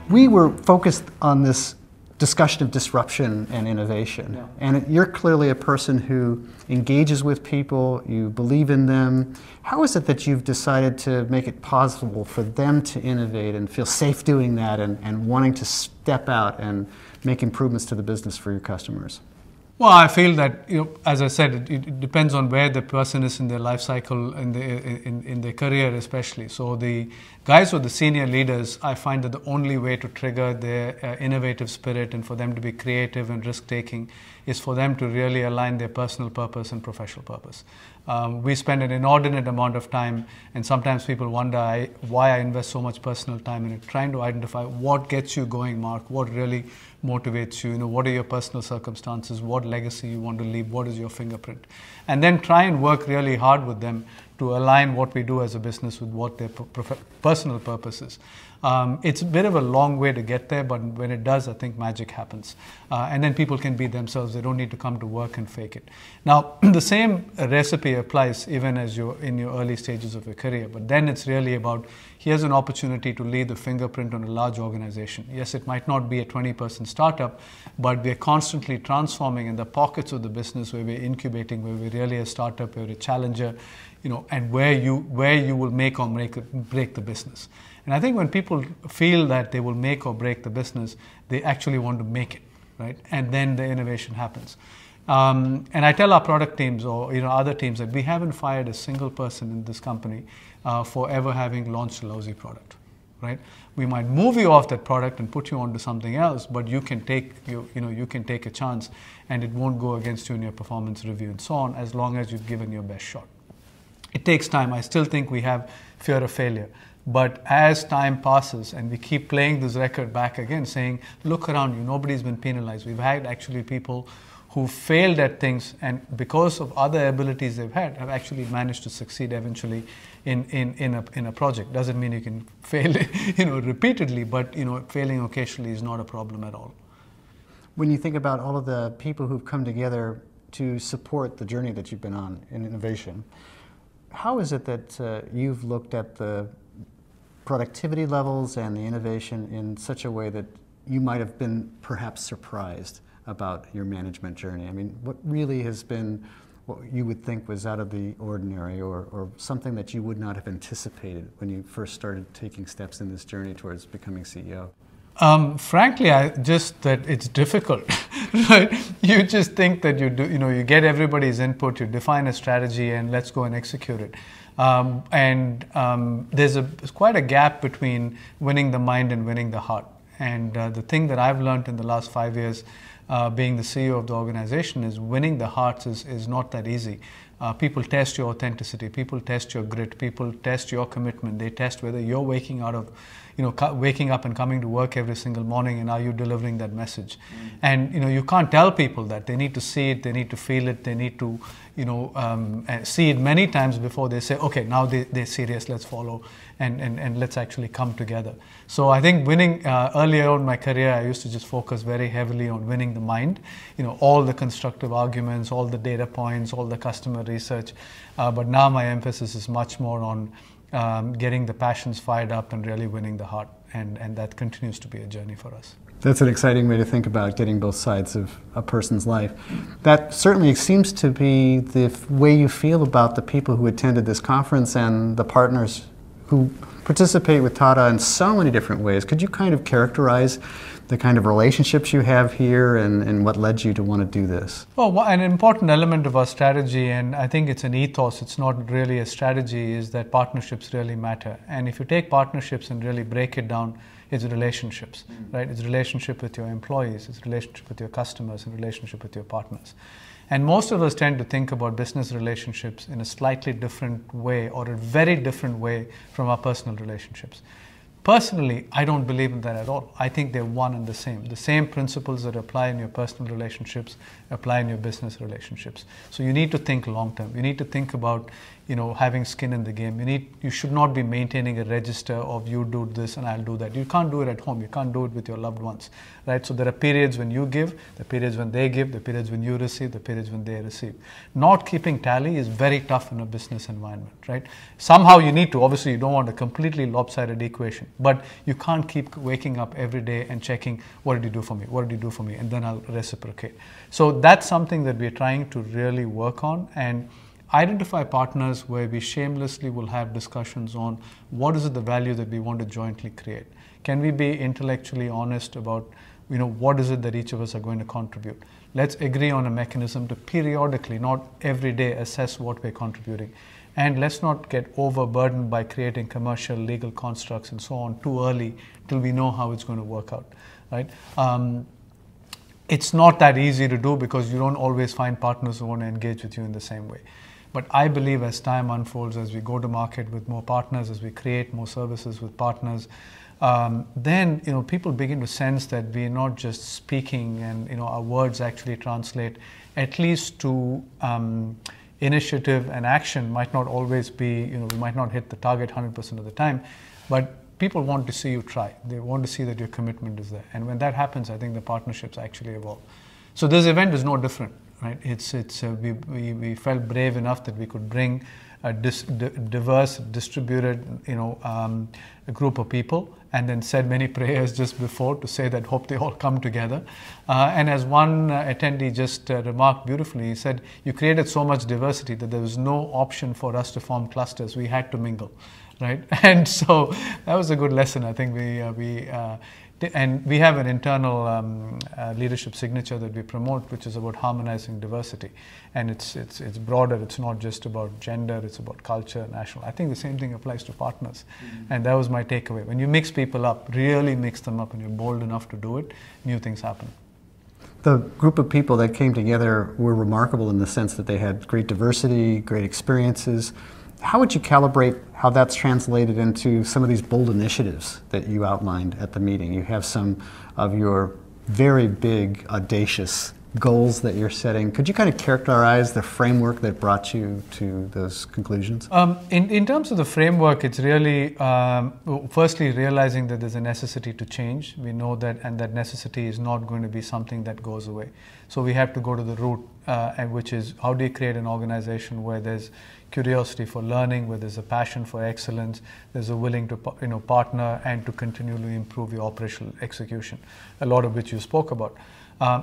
We were focused on this discussion of disruption and innovation. Yeah. And you're clearly a person who engages with people, you believe in them. How is it that you've decided to make it possible for them to innovate and feel safe doing that and wanting to step out and make improvements to the business for your customers? Well, I feel that, as I said, it depends on where the person is in their life cycle, in their career especially. So the guys who are the senior leaders, I find that the only way to trigger their innovative spirit and for them to be creative and risk-taking is for them to really align their personal purpose and professional purpose. We spend an inordinate amount of time, and sometimes people wonder why I invest so much personal time in it, trying to identify what gets you going, Mark, what really motivates you, what are your personal circumstances, what legacy you want to leave, what is your fingerprint. And then try and work really hard with them to align what we do as a business with what their personal purpose is. It's a bit of a long way to get there, but when it does, I think magic happens. And then people can be themselves. They don't need to come to work and fake it. Now, the same recipe applies even as you're in your early stages of your career, but then it's really about, here's an opportunity to leave the fingerprint on a large organization. Yes, it might not be a 20-person startup, but we're constantly transforming in the pockets of the business where we're incubating, where we're really a startup, where we're a challenger, and where you will make or break the business. And I think when people feel that they will make or break the business, they actually want to make it, right? And then the innovation happens. And I tell our product teams or other teams that we haven't fired a single person in this company for ever having launched a lousy product, right? We might move you off that product and put you onto something else, but you can take you can take a chance, and it won't go against you in your performance review and so on, as long as you've given your best shot. It takes time. I still think we have fear of failure. But as time passes and we keep playing this record back again, saying, look around you, nobody's been penalized. We've had actually people who failed at things, and because of other abilities they've had, have actually managed to succeed eventually in a project. Doesn't mean you can fail repeatedly, but failing occasionally is not a problem at all. When you think about all of the people who've come together to support the journey that you've been on in innovation, how is it that you've looked at the productivity levels and the innovation in such a way that you might have been perhaps surprised about your management journey? I mean, what really has been what you would think was out of the ordinary, or something that you would not have anticipated when you first started taking steps in this journey towards becoming CEO? Frankly, that it's difficult, right? You just think that you get everybody's input, you define a strategy, and let's go and execute it. There's quite a gap between winning the mind and winning the heart. And the thing that I've learned in the last 5 years, being the CEO of the organization, is winning the hearts is not that easy. People test your authenticity, people test your grit, people test your commitment. They test whether you're waking up and coming to work every single morning, and are you delivering that message? And you can't tell people that. They need to see it, they need to feel it, they need to see it many times before they say, okay, now they're serious, let's follow and let's actually come together. So I think winning, earlier in my career, I used to just focus very heavily on winning the mind, all the constructive arguments, all the data points, all the customer research. But now my emphasis is much more on getting the passions fired up and really winning the heart. And that continues to be a journey for us. That's an exciting way to think about getting both sides of a person's life. That certainly seems to be the way you feel about the people who attended this conference and the partners who participate with Tata in so many different ways. Could you kind of characterize the kind of relationships you have here and what led you to want to do this? Well, an important element of our strategy, and I think it's an ethos, it's not really a strategy, is that partnerships really matter. And if you take partnerships and really break it down, it's relationships, right? It's relationship with your employees, it's relationship with your customers, and relationship with your partners. And most of us tend to think about business relationships in a slightly different way, or a very different way from our personal relationships. Personally, I don't believe in that at all. I think they're one and the same. The same principles that apply in your personal relationships apply in your business relationships. So you need to think long term. You need to think about, having skin in the game. You should not be maintaining a register of you do this and I'll do that. You can't do it at home. You can't do it with your loved ones, right? So there are periods when you give, the periods when they give, the periods when you receive, the periods when they receive. Not keeping tally is very tough in a business environment, right? Somehow you need to. Obviously, you don't want a completely lopsided equation. But you can't keep waking up every day and checking, what did you do for me? What did you do for me? And then I'll reciprocate. So that's something that we're trying to really work on, and identify partners where we shamelessly will have discussions on what is the value that we want to jointly create. Can we be intellectually honest about, what is it that each of us are going to contribute? Let's agree on a mechanism to periodically, not every day, assess what we're contributing. And let's not get overburdened by creating commercial, legal constructs and so on too early till we know how it's going to work out, right? It's not that easy to do because you don't always find partners who want to engage with you in the same way. But I believe as time unfolds, as we go to market with more partners, as we create more services with partners, then people begin to sense that we're not just speaking, and our words actually translate, at least to initiative and action. Might not always be, we might not hit the target 100% of the time, but people want to see you try. They want to see that your commitment is there. And when that happens, I think the partnerships actually evolve. So this event is no different, right? We felt brave enough that we could bring a diverse, distributed, a group of people, and then said many prayers just before to say that hope they all come together. And as one attendee just remarked beautifully, he said, you created so much diversity that there was no option for us to form clusters. We had to mingle, right? And so that was a good lesson. I think and we have an internal leadership signature that we promote, which is about harmonizing diversity. And it's broader. It's not just about gender. It's about culture, national. I think the same thing applies to partners. Mm-hmm. And that was my takeaway. When you mix people up, really mix them up, and you're bold enough to do it, new things happen. The group of people that came together were remarkable in the sense that they had great diversity, great experiences. How would you calibrate how that's translated into some of these bold initiatives that you outlined at the meeting? You have some of your very big, audacious goals that you're setting. Could you kind of characterize the framework that brought you to those conclusions? In terms of the framework, it's really, firstly, realizing that there's a necessity to change. We know that, and that necessity is not going to be something that goes away. So we have to go to the root, which is, how do you create an organization where there's curiosity for learning, where there's a passion for excellence, there's a willing to partner and to continually improve your operational execution, a lot of which you spoke about.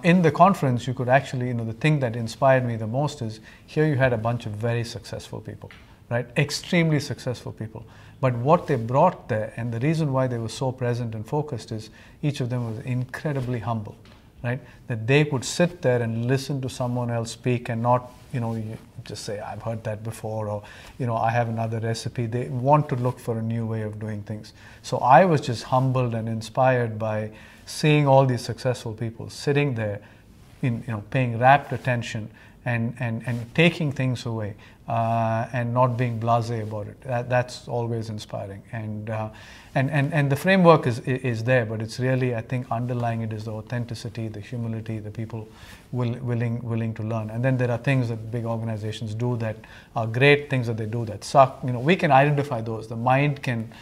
In the conference, you could actually, the thing that inspired me the most is, here you had a bunch of very successful people, right? Extremely successful people. But what they brought there, and the reason why they were so present and focused, is each of them was incredibly humble, right? That they could sit there and listen to someone else speak and not, you just say, I've heard that before, or, I have another recipe. They want to look for a new way of doing things. So I was just humbled and inspired by seeing all these successful people sitting there, paying rapt attention and taking things away, and not being blasé about it. That's always inspiring. And the framework is there, but it's really, I think, underlying it is the authenticity, the humility, the people willing to learn. And then there are things that big organizations do that are great, things that they do that suck. We can identify those. The mind can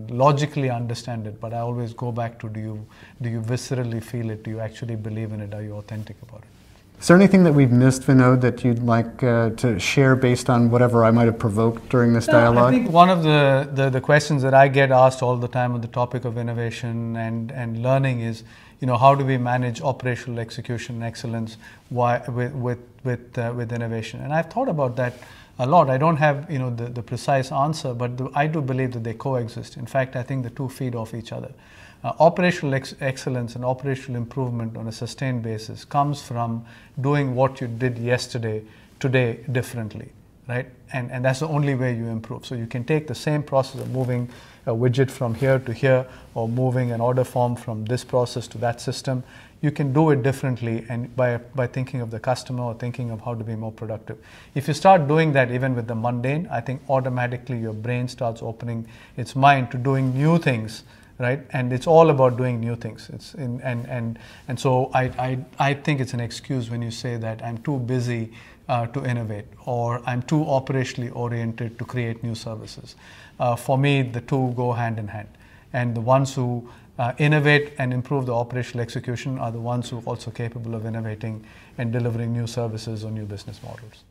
logically understand it, but I always go back to, do you viscerally feel it? Do you actually believe in it? Are you authentic about it? Is there anything that we've missed, Vinod, that you'd like to share based on whatever I might have provoked during this dialogue? I think one of the questions that I get asked all the time on the topic of innovation and learning is, how do we manage operational execution and excellence with innovation? And I've thought about that a lot. I don't have the precise answer, but I do believe that they coexist. In fact, I think the two feed off each other. Operational excellence and operational improvement on a sustained basis comes from doing what you did yesterday, today differently, right? And that's the only way you improve. So you can take the same process of moving a widget from here to here, or moving an order form from this process to that system. You can do it differently, and by thinking of the customer or thinking of how to be more productive. If you start doing that even with the mundane, I think automatically your brain starts opening its mind to doing new things, right? And it's all about doing new things. And so I think it's an excuse when you say that I'm too busy to innovate, or I'm too operationally oriented to create new services. For me, the two go hand in hand. And the ones who innovate and improve the operational execution are the ones who are also capable of innovating and delivering new services or new business models.